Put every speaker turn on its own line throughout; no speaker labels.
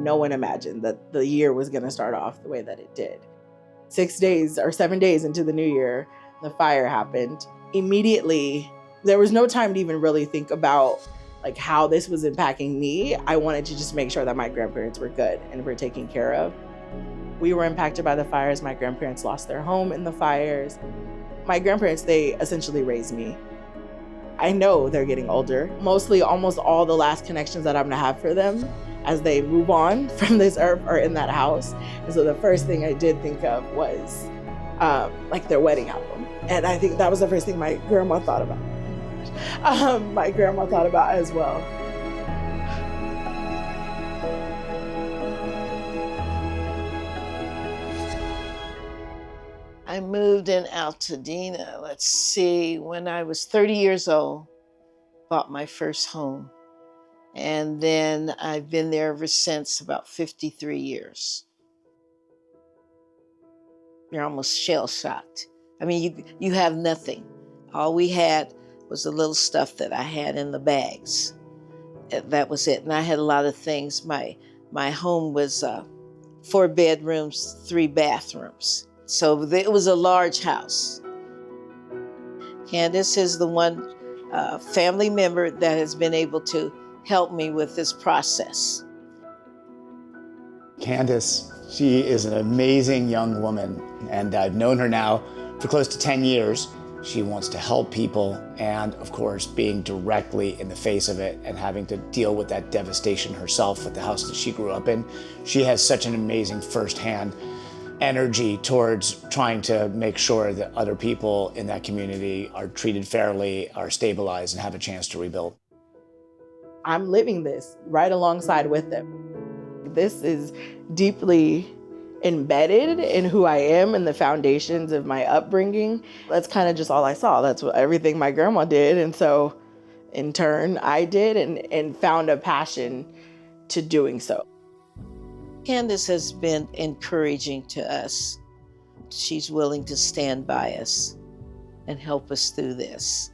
no one imagined that the year was going to start off the way that it did. 6 days or 7 days into the new year, the fire happened. Immediately, there was no time to even really think about like how this was impacting me. I wanted to just make sure that my grandparents were good and were taken care of. We were impacted by the fires. My grandparents lost their home in the fires. My grandparents, they essentially raised me. I know they're getting older. Mostly almost all the last connections that I'm gonna have for them as they move on from this earth are in that house. And so the first thing I did think of was like their wedding album. And I think that was the first thing my grandma thought about. My grandma thought about as well.
I moved in Altadena, let's see, when I was 30 years old, bought my first home. And then I've been there ever since, about 53 years. You're almost shell-shocked. I mean, you have nothing. All we had was the little stuff that I had in the bags. That was it. And I had a lot of things. My home was 4 bedrooms, 3 bathrooms. So it was a large house. Kandice is the one family member that has been able to help me with this process.
Kandice, she is an amazing young woman, and I've known her now for close to 10 years. She wants to help people, and of course, being directly in the face of it and having to deal with that devastation herself with the house that she grew up in, she has such an amazing firsthand energy towards trying to make sure that other people in that community are treated fairly, are stabilized, and have a chance to rebuild.
I'm living this right alongside with them. This is deeply embedded in who I am and the foundations of my upbringing. That's kind of just all I saw. That's what everything my grandma did. And so in turn, I did and found a passion to doing so.
Kandice has been encouraging to us. She's willing to stand by us and help us through this.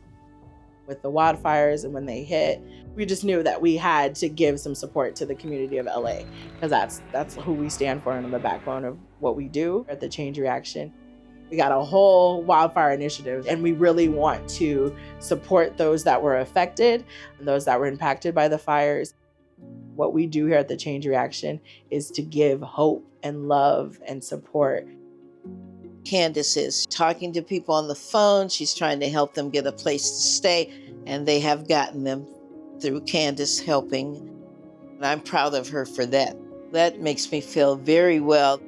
With the wildfires and when they hit, we just knew that we had to give some support to the community of LA, because that's who we stand for and the backbone of what we do at the Change Reaction. We got a whole wildfire initiative, and we really want to support those that were affected and those that were impacted by the fires. What we do here at the Change Reaction is to give hope and love and support.
Kandice is talking to people on the phone. She's trying to help them get a place to stay, and they have gotten them through Kandice helping. And I'm proud of her for that. That makes me feel very well.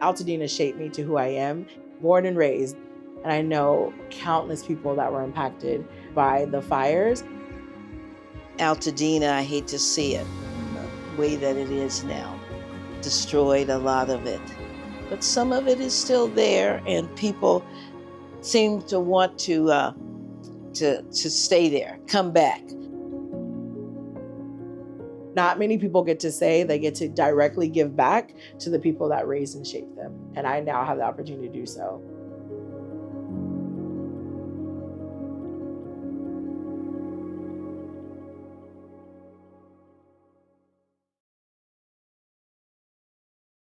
Altadena shaped me to who I am, born and raised. And I know countless people that were impacted by the fires.
Altadena, I hate to see it the way that it is now. Destroyed a lot of it. But some of it is still there, and people seem to want to stay there, come back.
Not many people get to say they get to directly give back to the people that raised and shaped them. And I now have the opportunity to do so.